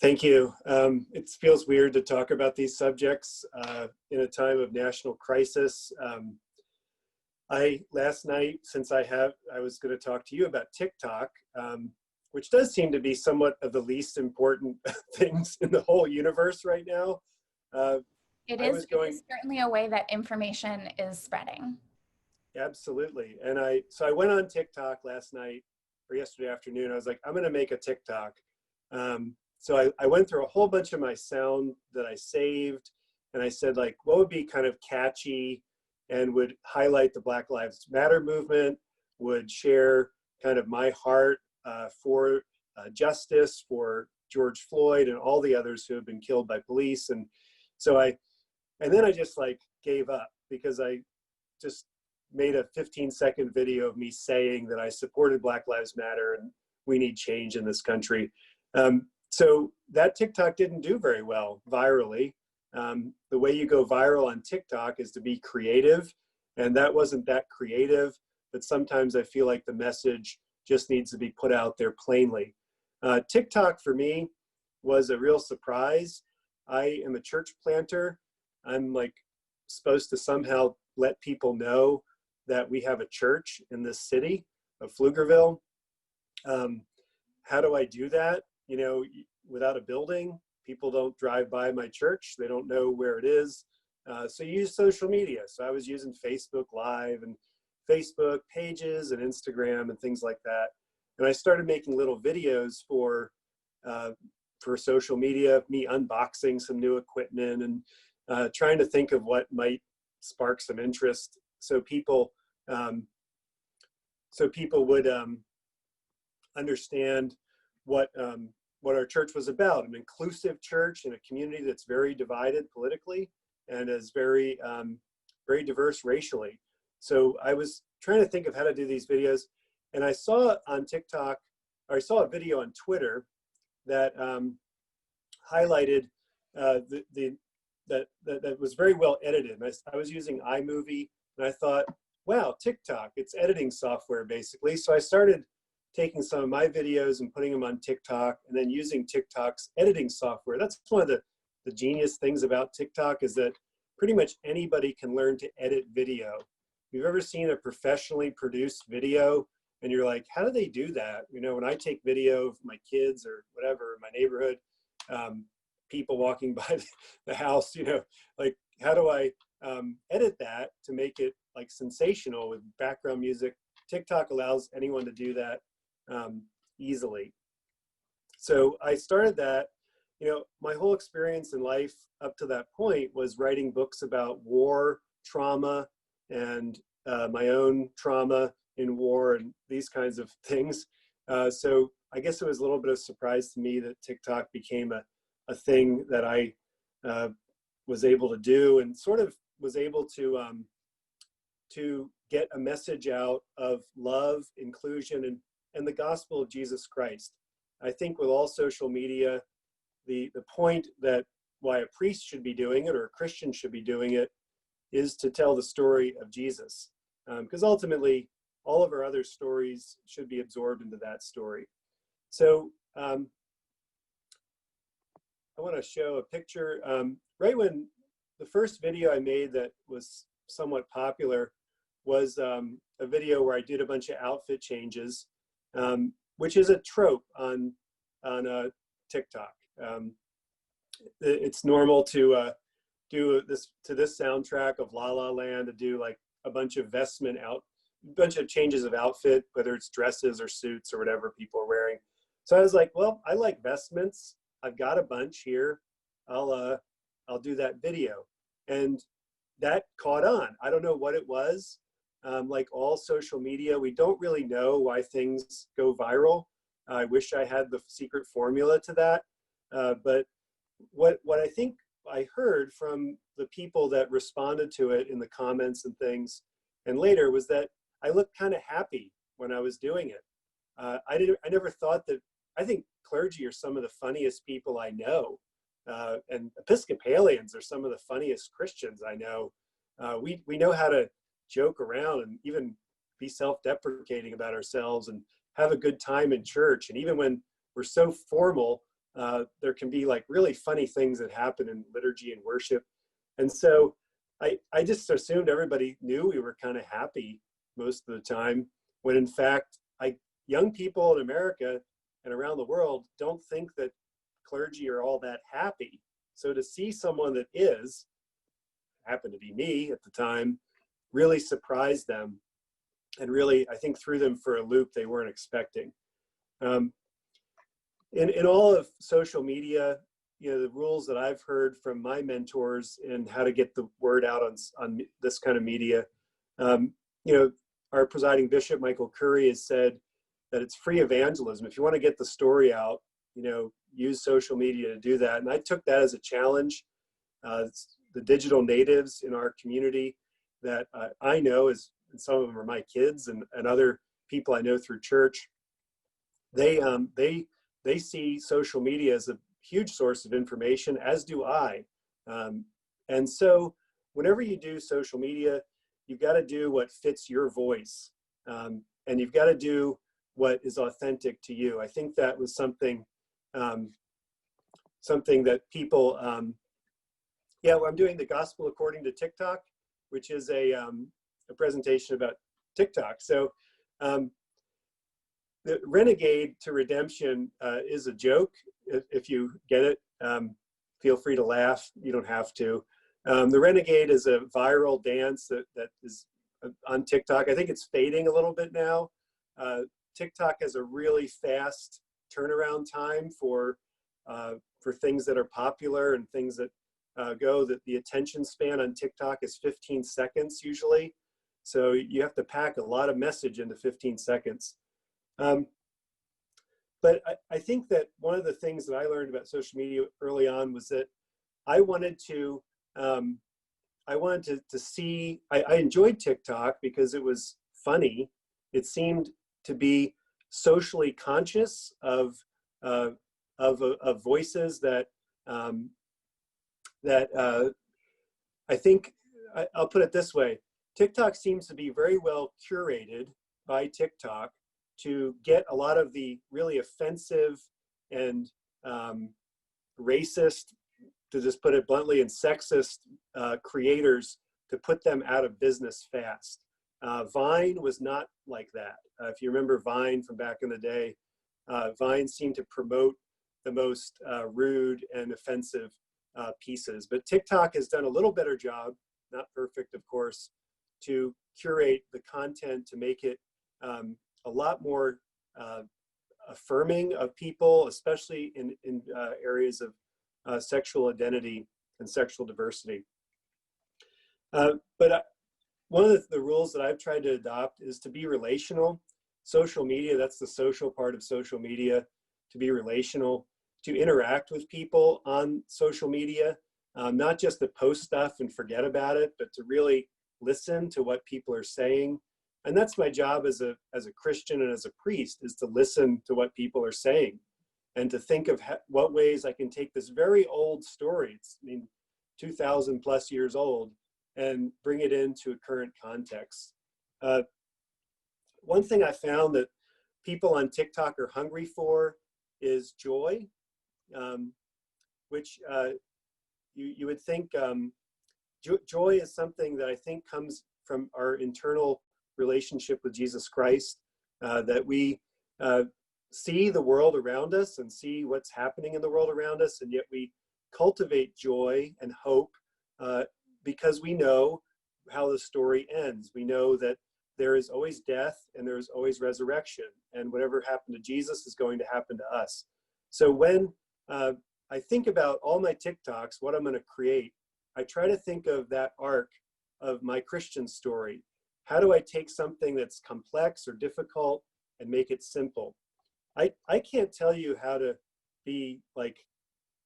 Thank you. It feels weird to talk about these subjects in a time of national crisis. Last night, since I was going to talk to you about TikTok, which does seem to be somewhat of the least important things in the whole universe right now. It is certainly a way that information is spreading. Absolutely. And so I went on TikTok last night or yesterday afternoon. I was like, I'm going to make a TikTok. So I went through a whole bunch of my sound that I saved, and I said, like, what would be kind of catchy and would highlight the Black Lives Matter movement, would share kind of my heart for justice for George Floyd and all the others who have been killed by police. And so then I just like gave up, because I just made a 15-second video of me saying that I supported Black Lives Matter and we need change in this country. So that TikTok didn't do very well virally. The way you go viral on TikTok is to be creative, and that wasn't that creative, but sometimes I feel like the message just needs to be put out there plainly. TikTok for me was a real surprise. I am a church planter. I'm like supposed to somehow let people know that we have a church in this city of Pflugerville. How do I do that? You know, without a building, people don't drive by my church. They don't know where it is. So you use social media. So I was using Facebook Live and Facebook pages and Instagram and things like that. And I started making little videos for social media, me unboxing some new equipment and trying to think of what might spark some interest. So people would understand what our church was about, an inclusive church in a community that's very divided politically and is very, very diverse racially. So I was trying to think of how to do these videos, and I saw on TikTok, or I saw a video on Twitter that highlighted that was very well edited. And I was using iMovie, and I thought, wow, TikTok, it's editing software basically. So I started taking some of my videos and putting them on TikTok, and then using TikTok's editing software. That's one of the genius things about TikTok, is that pretty much anybody can learn to edit video. If you've ever seen a professionally produced video and you're like, how do they do that? You know, when I take video of my kids or whatever in my neighborhood, people walking by the house, you know, like, how do I edit that to make it like sensational with background music? TikTok allows anyone to do that easily. So I started that. You know, my whole experience in life up to that point was writing books about war, trauma, and my own trauma in war and these kinds of things. So I guess it was a little bit of a surprise to me that TikTok became a thing that I was able to do, and sort of was able to get a message out of love, inclusion, and the gospel of Jesus Christ. I think with all social media, the point that why a priest should be doing it or a Christian should be doing it is to tell the story of Jesus. Because ultimately, all of our other stories should be absorbed into that story. So I want to show a picture. Right when the first video I made that was somewhat popular was a video where I did a bunch of outfit changes, which is a trope on TikTok. It's normal to do this to this soundtrack of La La Land, to do like a bunch of changes of outfit, whether it's dresses or suits or whatever people are wearing. So I was like, well, I like vestments. I've got a bunch here. I'll do that video, and that caught on. I don't know what it was. Like all social media, we don't really know why things go viral. I wish I had the secret formula to that. But what I think I heard from the people that responded to it in the comments and things, and later, was that I looked kind of happy when I was doing it. I never thought that. I think clergy are some of the funniest people I know, and Episcopalians are some of the funniest Christians I know. We know how to joke around and even be self-deprecating about ourselves and have a good time in church. And even when we're so formal, there can be like really funny things that happen in liturgy and worship. And so I just assumed everybody knew we were kind of happy most of the time, when in fact, young people in America and around the world don't think that clergy are all that happy. So to see someone that happened to be me at the time, really surprised them, and really, I think, threw them for a loop they weren't expecting. In all of social media, the rules that I've heard from my mentors in how to get the word out on this kind of media, our presiding bishop, Michael Curry, has said that it's free evangelism. If you want to get the story out, use social media to do that. And I took that as a challenge. The digital natives in our community that I know, and some of them are my kids and other people I know through church, they see social media as a huge source of information, as do I. And so whenever you do social media, you've got to do what fits your voice. And you've got to do what is authentic to you. I think that was something that people, I'm doing the Gospel According to TikTok, which is a presentation about TikTok. So the Renegade to Redemption is a joke. If you get it, feel free to laugh. You don't have to. The Renegade is a viral dance that is on TikTok. I think it's fading a little bit now. TikTok has a really fast turnaround time for things that are popular and things that that the attention span on TikTok is 15 seconds usually. So you have to pack a lot of message into 15 seconds. But I think that one of the things that I learned about social media early on was that I wanted to see, I enjoyed TikTok because it was funny. It seemed to be socially conscious of voices that I think, I'll put it this way, TikTok seems to be very well curated by TikTok to get a lot of the really offensive and racist, to just put it bluntly, and sexist creators, to put them out of business fast. Vine was not like that. If you remember Vine from back in the day, Vine seemed to promote the most rude and offensive pieces. But TikTok has done a little better job, not perfect, of course, to curate the content to make it a lot more affirming of people, especially in areas of sexual identity and sexual diversity. But one of the rules that I've tried to adopt is to be relational. Social media, that's the social part of social media, to be relational, to interact with people on social media, not just to post stuff and forget about it, but to really listen to what people are saying. And that's my job as a Christian and as a priest, is to listen to what people are saying and to think of what ways I can take this very old story, it's 2,000 plus years old, and bring it into a current context. One thing I found that people on TikTok are hungry for is joy, which you would think joy is something that I think comes from our internal relationship with Jesus Christ, that we see the world around us and see what's happening in the world around us, and yet we cultivate joy and hope because we know how the story ends. We know that there is always death and there's always resurrection, and whatever happened to Jesus is going to happen to us. So when I think about all my TikToks, what I'm going to create, I try to think of that arc of my Christian story. How do I take something that's complex or difficult and make it simple? I can't tell you how to be like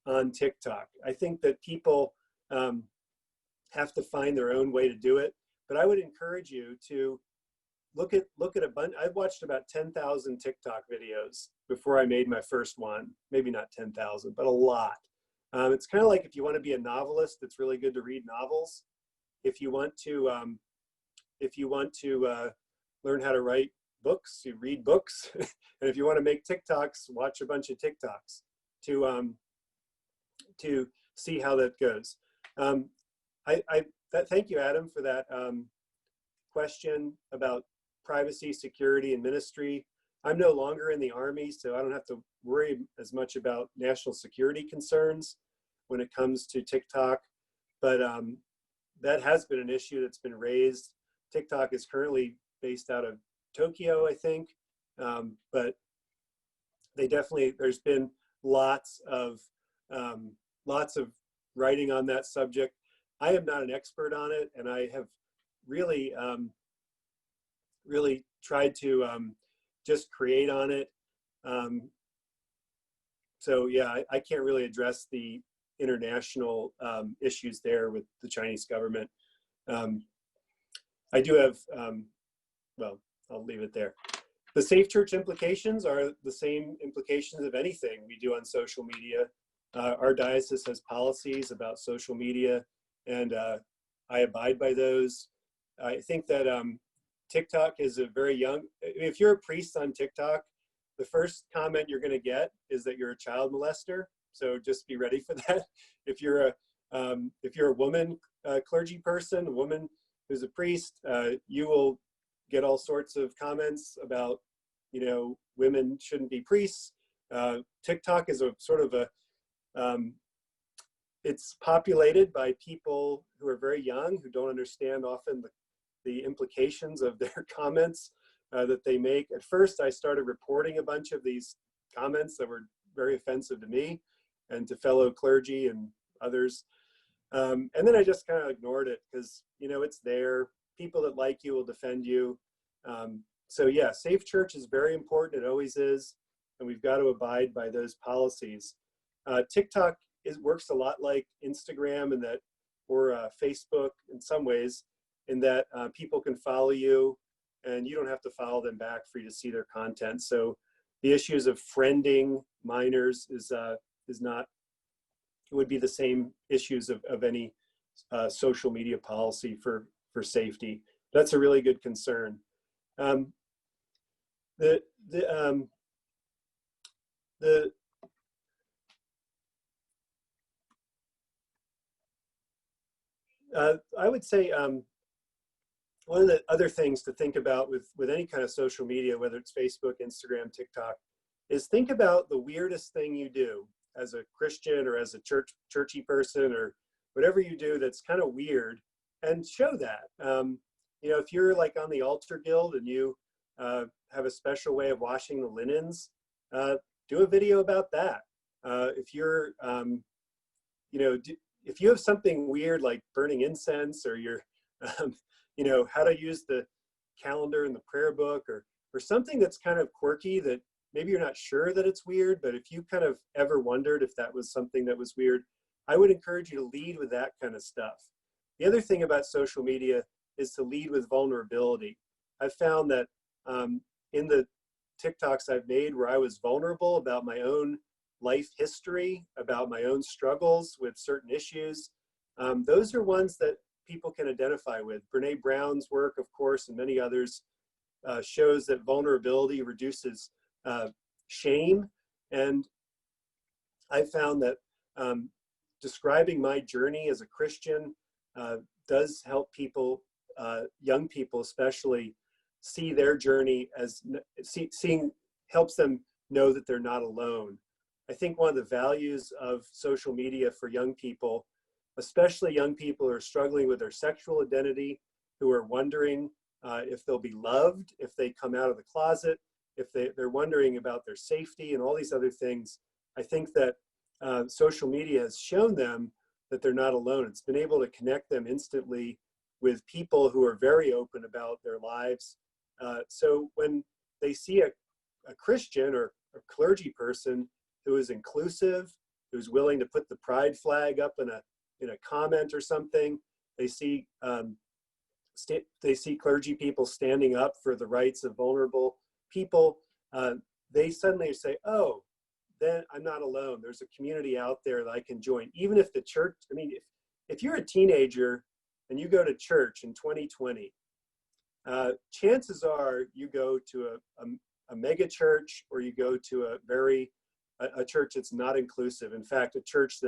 on TikTok. I think that people have to find their own way to do it. But I would encourage you to look at a bunch. I've watched about 10,000 TikTok videos before I made my first one. Maybe not 10,000, but a lot. It's kind of like if you want to be a novelist, it's really good to read novels. If you want to learn how to write books, you read books. And if you want to make TikToks, watch a bunch of TikToks. to see how that goes. Thank you, Adam, for that question about privacy, security, and ministry. I'm no longer in the Army, so I don't have to worry as much about national security concerns when it comes to TikTok. But that has been an issue that's been raised. TikTok is currently based out of Tokyo, I think, but they definitely, there's been lots of writing on that subject. I am not an expert on it, and I have really, really tried to just create on it. So yeah, I can't really address the international issues there with the Chinese government. I do have, well, I'll leave it there. The Safe Church implications are the same implications of anything we do on social media. Our diocese has policies about social media, and I abide by those. I think that TikTok is a very young, if you're a priest on TikTok, the first comment you're gonna get is that you're a child molester. So just be ready for that. If you're a woman clergy person, a woman who's a priest, you will get all sorts of comments about, you know, women shouldn't be priests. TikTok is a sort of a, it's populated by people who are very young, who don't understand often the implications of their comments that they make. At first, I started reporting a bunch of these comments that were very offensive to me and to fellow clergy and others. And then I just kind of ignored it because, you know, it's there. People that like you will defend you. So yeah, Safe Church is very important. It always is. And we've got to abide by those policies. TikTok works a lot like Instagram and that, or Facebook in some ways, in that people can follow you and you don't have to follow them back for you to see their content. So the issues of friending minors is not, it would be the same issues of any social media policy for safety. That's a really good concern. I would say one of the other things to think about with any kind of social media, whether it's Facebook, Instagram, TikTok, is think about the weirdest thing you do as a Christian or as a churchy person or whatever you do that's kind of weird, and show that. You know, if you're like on the altar guild and you have a special way of washing the linens, do a video about that. If you're, you know, if you have something weird like burning incense, or you're, you know, how to use the calendar in the prayer book, or something that's kind of quirky that maybe you're not sure that it's weird, but if you kind of ever wondered if that was something that was weird, I would encourage you to lead with that kind of stuff. The other thing about social media is to lead with vulnerability. I've found that in the TikToks I've made where I was vulnerable about my own life history, about my own struggles with certain issues, those are ones that people can identify with. Brene Brown's work, of course, and many others shows that vulnerability reduces shame. And I found that describing my journey as a Christian does help people, young people especially, see their journey as helps them know that they're not alone. I think one of the values of social media for young people, especially young people who are struggling with their sexual identity, who are wondering if they'll be loved, if they come out of the closet, if they're wondering about their safety and all these other things. I think that social media has shown them that they're not alone. It's been able to connect them instantly with people who are very open about their lives. So when they see a Christian or a clergy person who is inclusive, who's willing to put the pride flag up in a comment or something, they see clergy people standing up for the rights of vulnerable people, they suddenly say, oh, then I'm not alone. There's a community out there that I can join. Even if the church, I mean, if you're a teenager and you go to church in 2020, chances are you go to a mega church, or you go to a very a church that's not inclusive. In fact, a church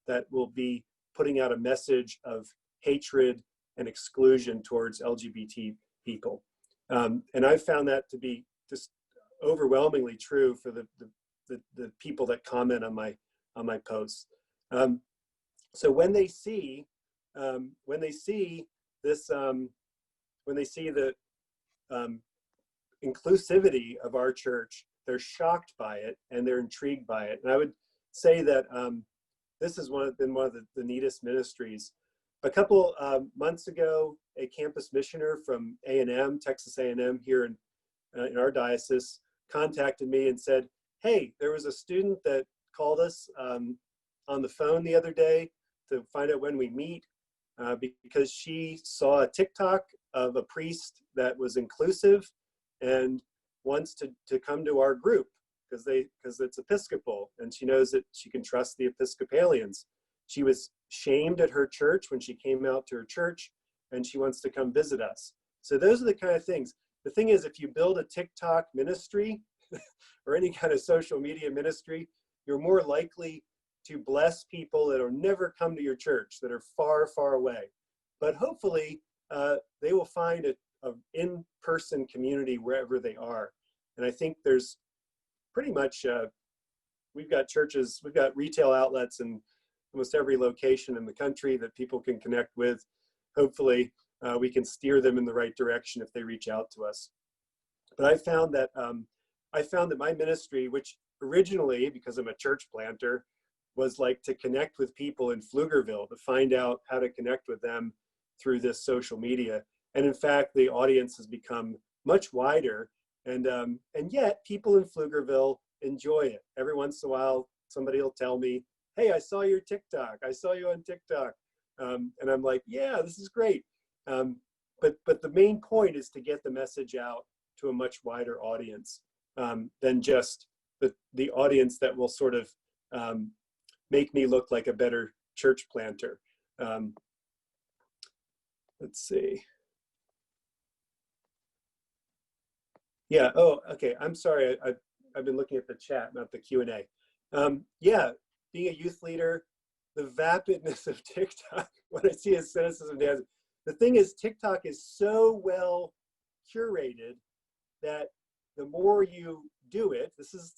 that will be putting out a message of hatred and exclusion towards LGBT people. And I've found that to be just overwhelmingly true for the people that comment on my posts. So when they see this, when they see the inclusivity of our church, they're shocked by it and they're intrigued by it. And I would say that this has been one of the neatest ministries. A couple months ago, a campus missioner from A&M, Texas A&M here in our diocese, contacted me and said, hey, there was a student that called us on the phone the other day to find out when we meet because she saw a TikTok of a priest that was inclusive and wants to come to our group because it's Episcopal and she knows that she can trust the Episcopalians. She was shamed at her church when she came out to her church and she wants to come visit us. So those are the kind of things. The thing is, if you build a TikTok ministry or any kind of social media ministry, you're more likely to bless people that will never come to your church, that are far, far away. But hopefully they will find an in-person community wherever they are. And I think there's pretty much, we've got churches, we've got retail outlets in almost every location in the country that people can connect with. Hopefully we can steer them in the right direction if they reach out to us. But I found that my ministry, which originally, because I'm a church planter, was like to connect with people in Pflugerville, to find out how to connect with them through this social media. And in fact, the audience has become much wider. And yet people in Pflugerville enjoy it. Every once in a while, somebody will tell me, hey, I saw your TikTok. I saw you on TikTok. And I'm like, yeah, this is great. But the main point is to get the message out to a much wider audience than just the audience that will sort of make me look like a better church planter. Let's see. Yeah, oh, okay, I'm sorry. I've been looking at the chat, not the Q&A. Yeah, being a youth leader, the vapidness of TikTok, what I see as cynicism, the thing is TikTok is so well curated that the more you do it, this is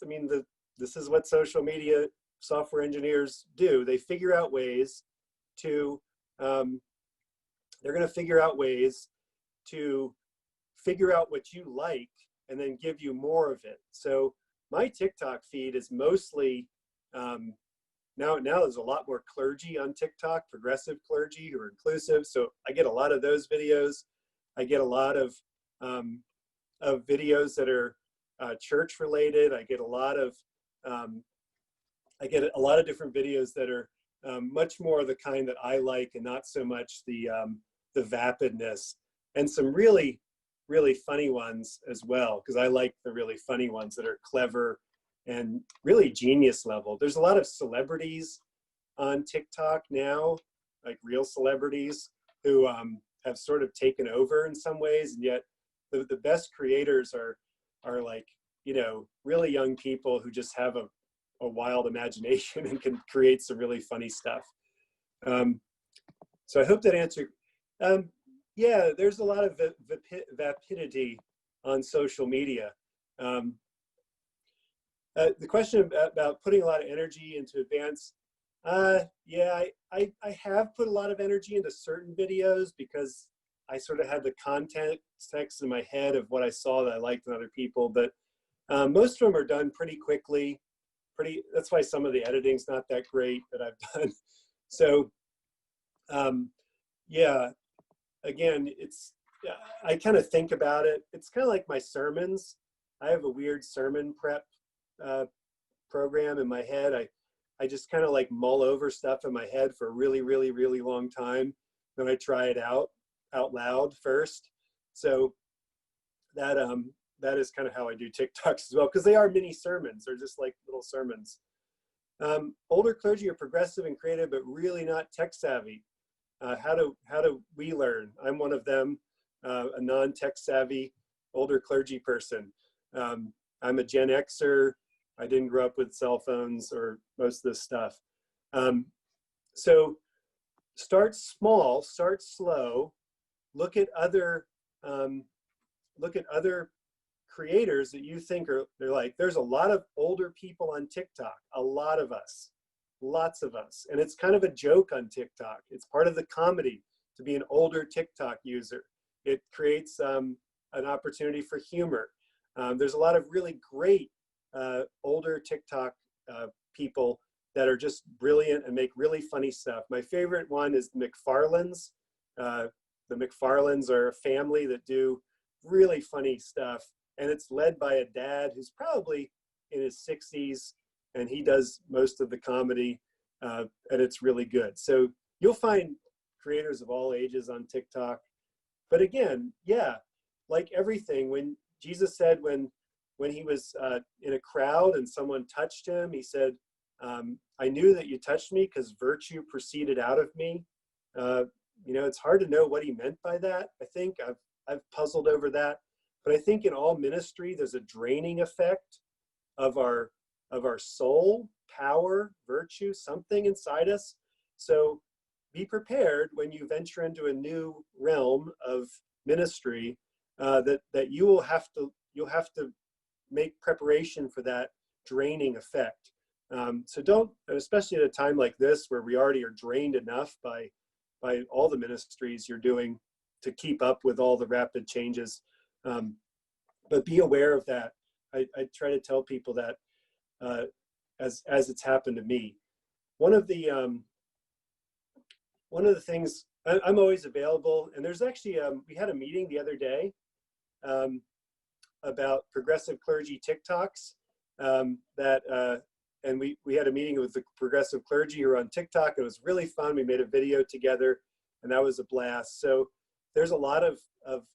what social media software engineers do. They figure out ways to, they're gonna figure out ways to figure out what you like and then give you more of it. So my TikTok feed is mostly, now there's a lot more clergy on TikTok, progressive clergy who are inclusive. So I get a lot of those videos. I get a lot of videos that are church related. I get a lot of different videos that are much more the kind that I like and not so much the vapidness, and some really, really funny ones as well, because I like the really funny ones that are clever and really genius level. There's a lot of celebrities on TikTok now, like real celebrities who have sort of taken over in some ways, and yet the best creators are like, you know, really young people who just have a wild imagination and can create some really funny stuff. So I hope that answered. Yeah, there's a lot of vapidity on social media. The question about putting a lot of energy into advance, yeah, I have put a lot of energy into certain videos because I sort of had the context in my head of what I saw that I liked in other people, but most of them are done pretty quickly. That's why some of the editing's not that great that I've done. So, yeah, again, I kind of think about it. It's kind of like my sermons. I have a weird sermon prep program in my head. I just kind of like mull over stuff in my head for a really, really, really long time. Then I try it out loud first. So that is kind of how I do TikToks as well, because they are mini sermons. They're just like little sermons. Older clergy are progressive and creative, but really not tech savvy. How do we learn? I'm one of them, a non-tech savvy older clergy person. I'm a Gen Xer. I didn't grow up with cell phones or most of this stuff. So start small, start slow, look at other creators that you think they're like, there's a lot of older people on TikTok, a lot of us, lots of us. And it's kind of a joke on TikTok. It's part of the comedy to be an older TikTok user. It creates an opportunity for humor. There's a lot of really great older TikTok people that are just brilliant and make really funny stuff. My favorite one is the McFarlanes. The McFarlanes are a family that do really funny stuff. And it's led by a dad who's probably in his 60s, and he does most of the comedy, and it's really good. So you'll find creators of all ages on TikTok. But again, yeah, like everything, when Jesus said when he was in a crowd and someone touched him, he said, I knew that you touched me because virtue proceeded out of me. You know, it's hard to know what he meant by that. I think I've puzzled over that. But I think in all ministry, there's a draining effect of our soul, power, virtue, something inside us. So be prepared when you venture into a new realm of ministry, that you'll have to make preparation for that draining effect. So don't, especially at a time like this where we already are drained enough by all the ministries you're doing to keep up with all the rapid changes. But be aware of that. I try to tell people that as it's happened to me. One of the things, I'm always available, and there's actually we had a meeting the other day about progressive clergy TikToks, and we had a meeting with the progressive clergy who are on TikTok. It was really fun. We made a video together, and that was a blast. So there's a lot of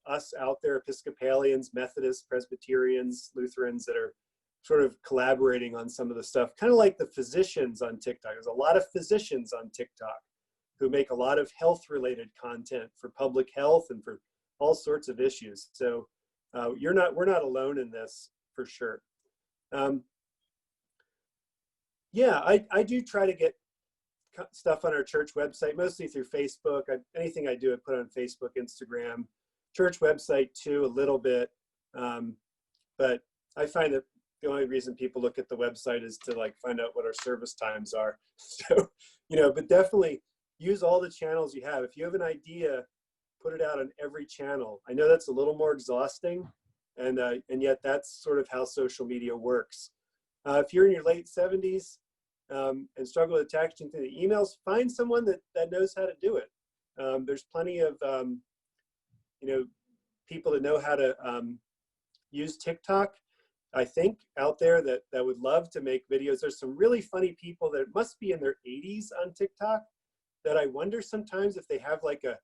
us out there, Episcopalians, Methodists, Presbyterians, Lutherans, that are sort of collaborating on some of the stuff, kind of like the physicians on TikTok. There's a lot of physicians on TikTok who make a lot of health-related content for public health and for all sorts of issues. So we're not alone in this, for sure. Yeah, I do try to get stuff on our church website, mostly through Facebook. Anything I do, I put on Facebook, Instagram, church website too, a little bit. But I find that the only reason people look at the website is to like find out what our service times are. So, you know, but definitely use all the channels you have. If you have an idea, put it out on every channel. I know that's a little more exhausting, and yet that's sort of how social media works. If you're in your late 70s and struggle with texting through the emails, find someone that knows how to do it. There's plenty of you know, people that know how to use TikTok, I think, out there that would love to make videos. There's some really funny people that must be in their 80s on TikTok that I wonder sometimes if they have like a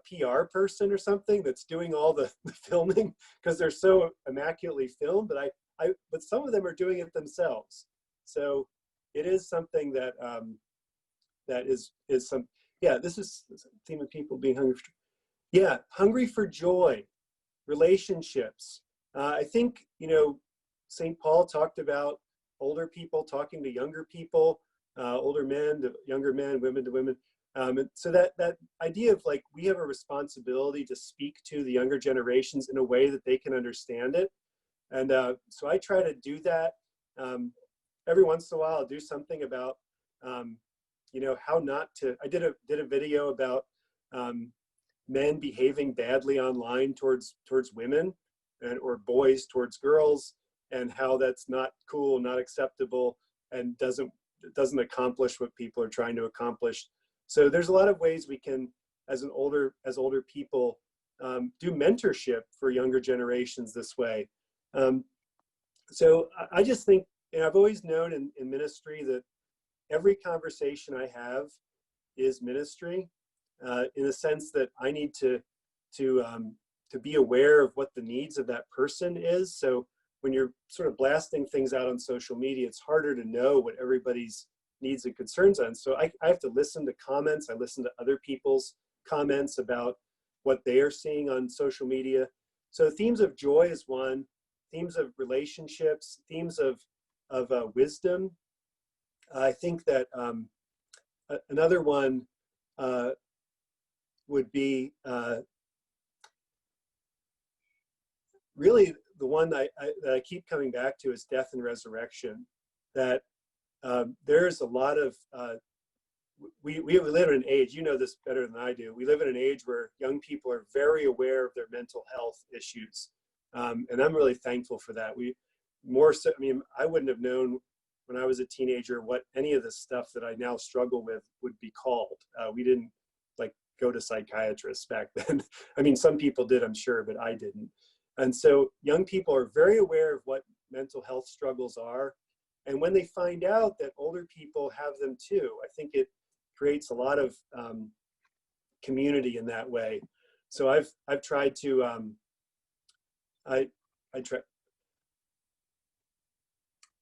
PR person or something that's doing all the filming, because they're so immaculately filmed. But some of them are doing it themselves. So it is something that that is some, yeah, this is a theme of people being hungry for, yeah, hungry for joy, relationships. I think, you know, St. Paul talked about older people talking to younger people, older men to younger men, women to women. And so that idea of like, we have a responsibility to speak to the younger generations in a way that they can understand it. And so I try to do that. Every once in a while, I'll do something about, you know, how not to. I did a video about men behaving badly online towards women, or boys towards girls, and how that's not cool, not acceptable, and doesn't accomplish what people are trying to accomplish. So there's a lot of ways we can, as older people, do mentorship for younger generations this way. So I just think, and I've always known in ministry that every conversation I have is ministry, in the sense that I need to be aware of what the needs of that person is. So when you're sort of blasting things out on social media, it's harder to know what everybody's needs and concerns are. And so I have to listen to comments. I listen to other people's comments about what they are seeing on social media. So themes of joy is one, themes of relationships, themes of wisdom. I think that another one would be really the one that I keep coming back to is death and resurrection. That there's a lot of, we live in an age, you know this better than I do, we live in an age where young people are very aware of their mental health issues. And I'm really thankful for that. More so, I mean, I wouldn't have known when I was a teenager what any of the stuff that I now struggle with would be called. We didn't like go to psychiatrists back then. I mean, some people did, I'm sure, but I didn't. And so young people are very aware of what mental health struggles are. And when they find out that older people have them too, I think it creates a lot of community in that way. So I've tried to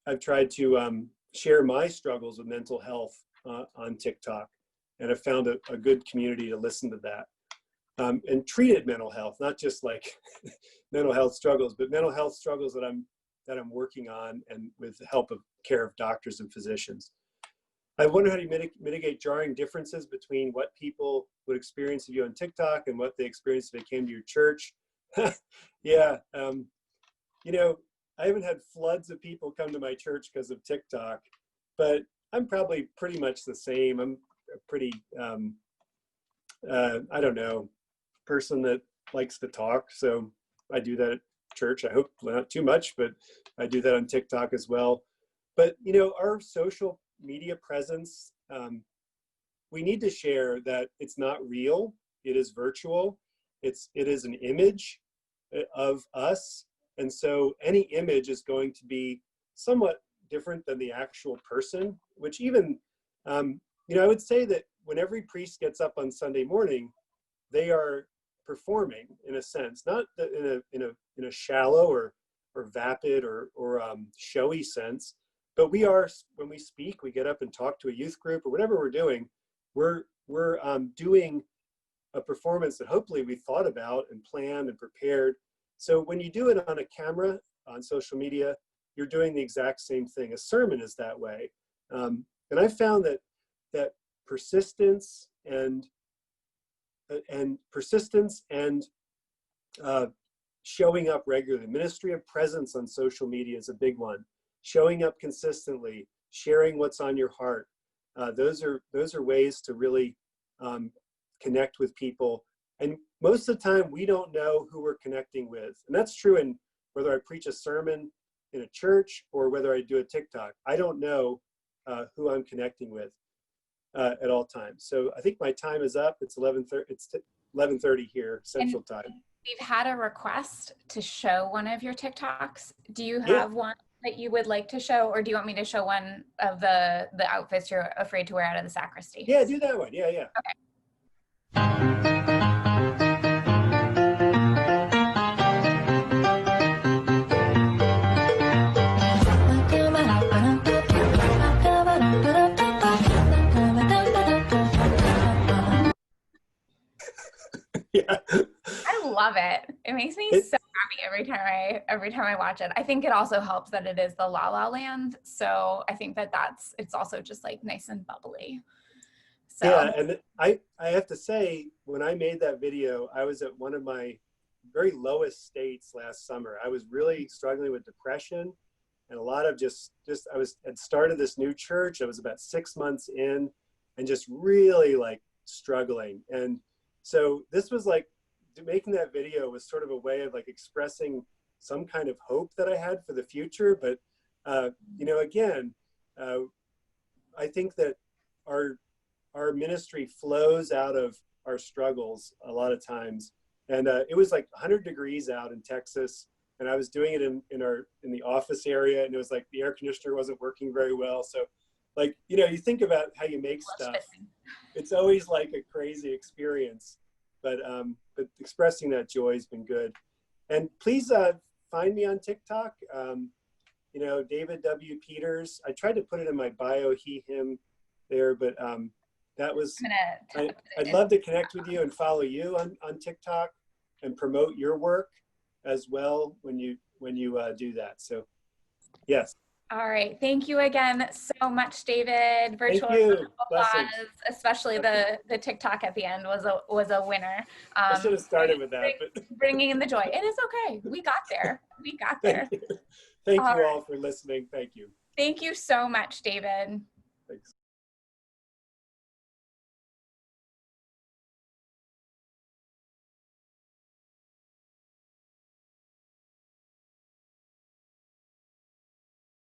I've tried to share my struggles with mental health on TikTok, and I've found a good community to listen to that. And treated mental health, not just like mental health struggles, but mental health struggles that I'm working on, and with the help of care of doctors and physicians. I wonder how do you mitigate jarring differences between what people would experience of you on TikTok and what they experience if they came to your church. Yeah, you know, I haven't had floods of people come to my church because of TikTok, but I'm probably pretty much the same. I'm a pretty, I don't know, person that likes to talk. So I do that at church. I hope not too much, but I do that on TikTok as well. But, you know, our social media presence, we need to share that it's not real. It is virtual. It is an image of us. And so any image is going to be somewhat different than the actual person, which even, you know, I would say that when every priest gets up on Sunday morning, they are performing in a sense, not in a shallow or vapid or showy sense, but we are, when we speak, we get up and talk to a youth group or whatever we're doing, we're doing a performance that hopefully we thought about and planned and prepared. So when you do it on a camera, on social media, you're doing the exact same thing. A sermon is that way. And I found that persistence and showing up regularly. Ministry of presence on social media is a big one. Showing up consistently, sharing what's on your heart. Those are ways to really connect with people. And most of the time, we don't know who we're connecting with. And that's true in whether I preach a sermon in a church or whether I do a TikTok. I don't know who I'm connecting with at all times. So I think my time is up. It's 11:30. It's 11:30 here Central Time. We've had a request to show one of your TikToks. Do you Yeah. have one that you would like to show, or do you want me to show one of the outfits you're afraid to wear out of the sacristy? Yeah, do that one. Yeah. Okay. Yeah. I love it. It makes me so happy every time I watch it. I think it also helps that it is the La La Land, so I think it's also just like nice and bubbly. So. Yeah, and I have to say, when I made that video, I was at one of my very lowest states last summer. I was really struggling with depression and a lot of had started this new church. I was about 6 months in and just really like struggling. And so this was like, making that video was sort of a way of like expressing some kind of hope that I had for the future. But, you know, again, I think that our ministry flows out of our struggles a lot of times. And it was like 100 degrees out in Texas, and I was doing it in the office area, and it was like the air conditioner wasn't working very well. So like, you know, you think about how you make stuff, it's always like a crazy experience, but expressing that joy has been good. And please find me on TikTok. You know, David W. Peters. I tried to put it in my bio, he, him there, but that was, I'd love to connect with you and follow you on TikTok and promote your work as well when you do that. So yes. All right. Thank you again so much, David. Thank Virtual you. applause, Blessings. especially the TikTok at the end was a winner. I should have started with that, but Bringing in the joy. It is okay. We got there. We got thank there. you. Thank All you right. all for listening. Thank you. Thank you so much, David.